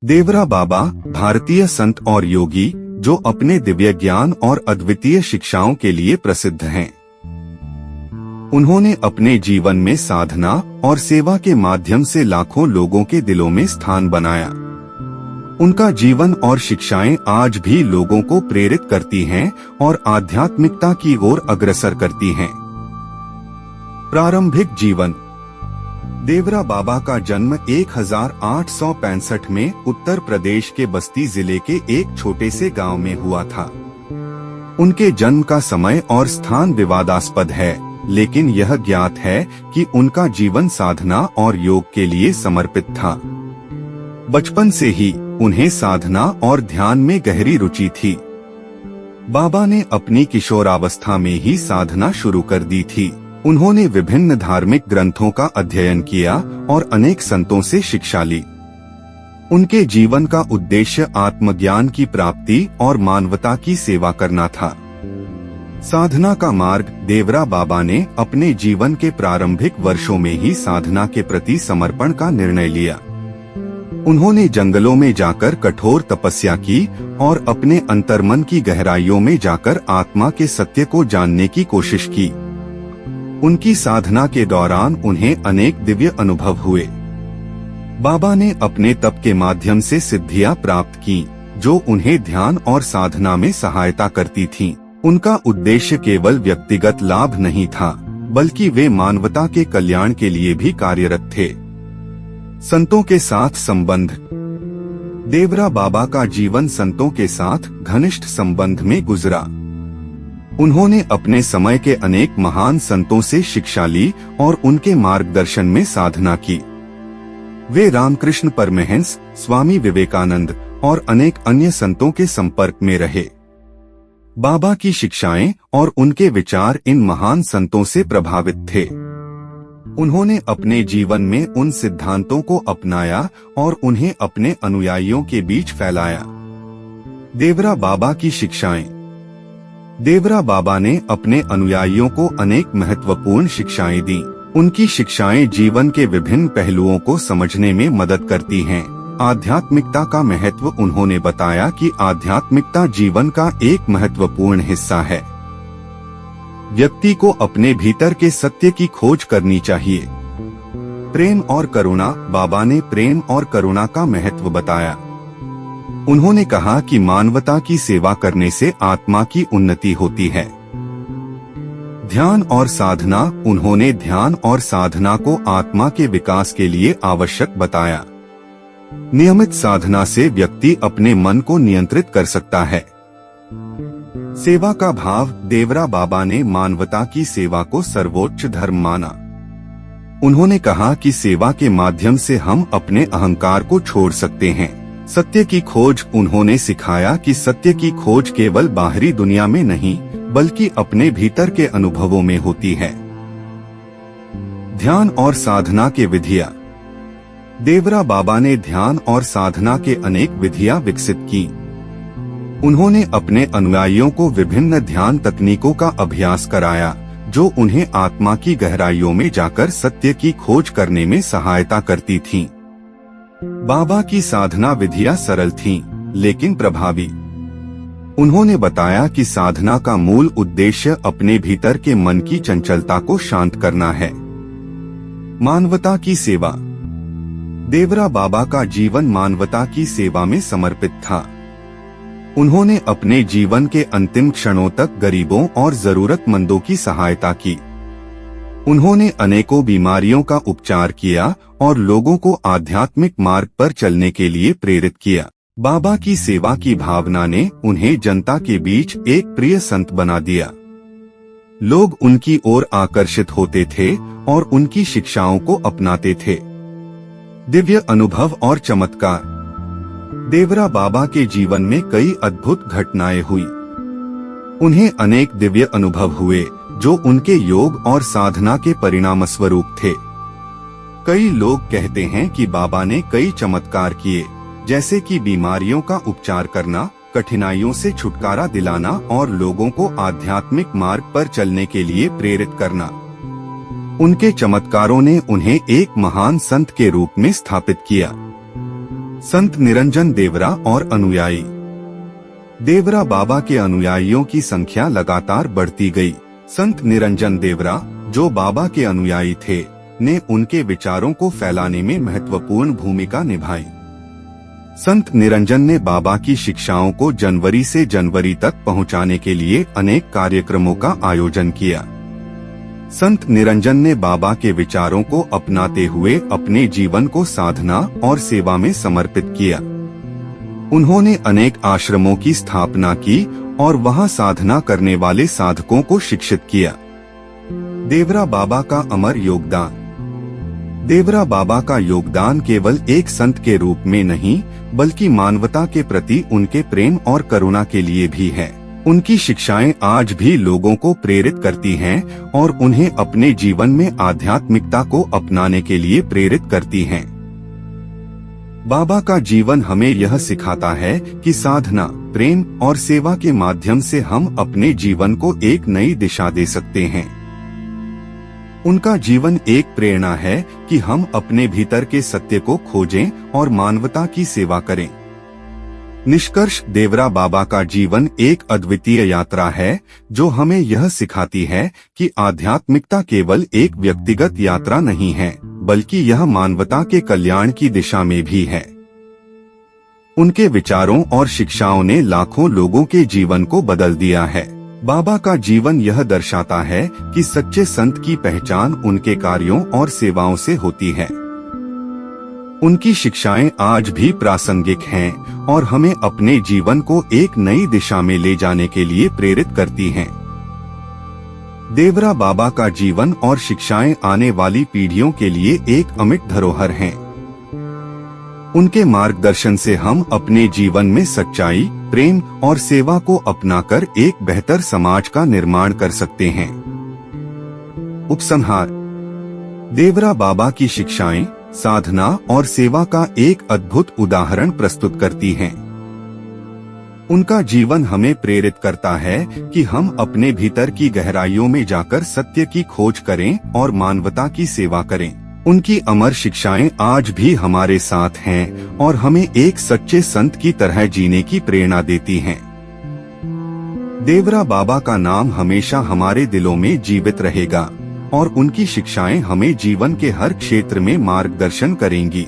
देवरा बाबा भारतीय संत और योगी जो अपने दिव्य ज्ञान और अद्वितीय शिक्षाओं के लिए प्रसिद्ध हैं। उन्होंने अपने जीवन में साधना और सेवा के माध्यम से लाखों लोगों के दिलों में स्थान बनाया। उनका जीवन और शिक्षाएं आज भी लोगों को प्रेरित करती हैं और आध्यात्मिकता की ओर अग्रसर करती हैं। प्रारंभिक जीवन। देवरा बाबा का जन्म 1865 में उत्तर प्रदेश के बस्ती जिले के एक छोटे से गांव में हुआ था। उनके जन्म का समय और स्थान विवादास्पद है, लेकिन यह ज्ञात है कि उनका जीवन साधना और योग के लिए समर्पित था। बचपन से ही उन्हें साधना और ध्यान में गहरी रुचि थी। बाबा ने अपनी किशोरावस्था में ही साधना शुरू कर दी थी। उन्होंने विभिन्न धार्मिक ग्रंथों का अध्ययन किया और अनेक संतों से शिक्षा ली। उनके जीवन का उद्देश्य आत्मज्ञान की प्राप्ति और मानवता की सेवा करना था। साधना का मार्ग। देवरा बाबा ने अपने जीवन के प्रारंभिक वर्षों में ही साधना के प्रति समर्पण का निर्णय लिया। उन्होंने जंगलों में जाकर कठोर तपस्या की और अपने अंतर्मन की गहराइयों में जाकर आत्मा के सत्य को जानने की कोशिश की। उनकी साधना के दौरान उन्हें अनेक दिव्य अनुभव हुए। बाबा ने अपने तप के माध्यम से सिद्धियां प्राप्त की, जो उन्हें ध्यान और साधना में सहायता करती थीं। उनका उद्देश्य केवल व्यक्तिगत लाभ नहीं था, बल्कि वे मानवता के कल्याण के लिए भी कार्यरत थे। संतों के साथ संबंध। देवरा बाबा का जीवन संतों के साथ घनिष्ठ संबंध में गुजरा। उन्होंने अपने समय के अनेक महान संतों से शिक्षा ली और उनके मार्गदर्शन में साधना की। वे रामकृष्ण परमहंस, स्वामी विवेकानंद और अनेक अन्य संतों के संपर्क में रहे। बाबा की शिक्षाएं और उनके विचार इन महान संतों से प्रभावित थे। उन्होंने अपने जीवन में उन सिद्धांतों को अपनाया और उन्हें अपने अनुयायियों के बीच फैलाया। देवरा बाबा की शिक्षाएं। देवरा बाबा ने अपने अनुयायियों को अनेक महत्वपूर्ण शिक्षाएं दी। उनकी शिक्षाएं जीवन के विभिन्न पहलुओं को समझने में मदद करती हैं। आध्यात्मिकता का महत्व। उन्होंने बताया कि आध्यात्मिकता जीवन का एक महत्वपूर्ण हिस्सा है। व्यक्ति को अपने भीतर के सत्य की खोज करनी चाहिए। प्रेम और करुणा। बाबा ने प्रेम और करुणा का महत्व बताया। उन्होंने कहा कि मानवता की सेवा करने से आत्मा की उन्नति होती है। ध्यान और साधना। उन्होंने ध्यान और साधना को आत्मा के विकास के लिए आवश्यक बताया। नियमित साधना से व्यक्ति अपने मन को नियंत्रित कर सकता है। सेवा का भाव। देवरा बाबा ने मानवता की सेवा को सर्वोच्च धर्म माना। उन्होंने कहा कि सेवा के माध्यम से हम अपने अहंकार को छोड़ सकते हैं। सत्य की खोज। उन्होंने सिखाया कि सत्य की खोज केवल बाहरी दुनिया में नहीं, बल्कि अपने भीतर के अनुभवों में होती है। ध्यान और साधना के विधियां। देवरा बाबा ने ध्यान और साधना के अनेक विधियां विकसित की। उन्होंने अपने अनुयायियों को विभिन्न ध्यान तकनीकों का अभ्यास कराया, जो उन्हें आत्मा की गहराइयों में जाकर सत्य की खोज करने में सहायता करती थीं। बाबा की साधना विधियां सरल थीं, लेकिन प्रभावी। उन्होंने बताया कि साधना का मूल उद्देश्य अपने भीतर के मन की चंचलता को शांत करना है। मानवता की सेवा। देवरा बाबा का जीवन मानवता की सेवा में समर्पित था। उन्होंने अपने जीवन के अंतिम क्षणों तक गरीबों और जरूरतमंदों की सहायता की। उन्होंने अनेकों बीमारियों का उपचार किया और लोगों को आध्यात्मिक मार्ग पर चलने के लिए प्रेरित किया। बाबा की सेवा की भावना ने उन्हें जनता के बीच एक प्रिय संत बना दिया। लोग उनकी ओर आकर्षित होते थे और उनकी शिक्षाओं को अपनाते थे। दिव्य अनुभव और चमत्कार। देवरा बाबा के जीवन में कई अद्भुत घटनाएं हुई। उन्हें अनेक दिव्य अनुभव हुए, जो उनके योग और साधना के परिणामस्वरूप थे। कई लोग कहते हैं कि बाबा ने कई चमत्कार किए, जैसे कि बीमारियों का उपचार करना, कठिनाइयों से छुटकारा दिलाना और लोगों को आध्यात्मिक मार्ग पर चलने के लिए प्रेरित करना। उनके चमत्कारों ने उन्हें एक महान संत के रूप में स्थापित किया। संत निरंजन देवरा और अनुयायी। देवरा बाबा के अनुयायियों की संख्या लगातार बढ़ती गई। संत निरंजन देवरा, जो बाबा के अनुयायी थे, ने उनके विचारों को फैलाने में महत्वपूर्ण भूमिका निभाई। संत निरंजन ने बाबा की शिक्षाओं को जनवरी से जनवरी तक पहुंचाने के लिए अनेक कार्यक्रमों का आयोजन किया। संत निरंजन ने बाबा के विचारों को अपनाते हुए अपने जीवन को साधना और सेवा में समर्पित किया। उन्होंने अनेक आश्रमों की स्थापना की और वहां साधना करने वाले साधकों को शिक्षित किया। देवरा बाबा का अमर योगदान। देवरा बाबा का योगदान केवल एक संत के रूप में नहीं, बल्कि मानवता के प्रति उनके प्रेम और करुणा के लिए भी है। उनकी शिक्षाएं आज भी लोगों को प्रेरित करती हैं और उन्हें अपने जीवन में आध्यात्मिकता को अपनाने के लिए प्रेरित करती हैं। बाबा का जीवन हमें यह सिखाता है कि साधना, प्रेम और सेवा के माध्यम से हम अपने जीवन को एक नई दिशा दे सकते हैं। उनका जीवन एक प्रेरणा है कि हम अपने भीतर के सत्य को खोजें और मानवता की सेवा करें। निष्कर्ष, देवरा बाबा का जीवन एक अद्वितीय यात्रा है जो हमें यह सिखाती है कि आध्यात्मिकता केवल एक व्यक्तिगत यात्रा नहीं है, बल्कि यह मानवता के कल्याण की दिशा में भी है। उनके विचारों और शिक्षाओं ने लाखों लोगों के जीवन को बदल दिया है। बाबा का जीवन यह दर्शाता है कि सच्चे संत की पहचान उनके कार्यों और सेवाओं से होती है। उनकी शिक्षाएं आज भी प्रासंगिक हैं और हमें अपने जीवन को एक नई दिशा में ले जाने के लिए प्रेरित करती हैं। देवरा बाबा का जीवन और शिक्षाएं आने वाली पीढ़ियों के लिए एक अमिट धरोहर हैं। उनके मार्गदर्शन से हम अपने जीवन में सच्चाई, प्रेम और सेवा को अपनाकर एक बेहतर समाज का निर्माण कर सकते हैं। उपसंहार। देवरा बाबा की शिक्षाएं साधना और सेवा का एक अद्भुत उदाहरण प्रस्तुत करती हैं। उनका जीवन हमें प्रेरित करता है कि हम अपने भीतर की गहराइयों में जाकर सत्य की खोज करें और मानवता की सेवा करें। उनकी अमर शिक्षाएं आज भी हमारे साथ हैं और हमें एक सच्चे संत की तरह जीने की प्रेरणा देती हैं। देवरा बाबा का नाम हमेशा हमारे दिलों में जीवित रहेगा और उनकी शिक्षाएं हमें जीवन के हर क्षेत्र में मार्गदर्शन करेंगी।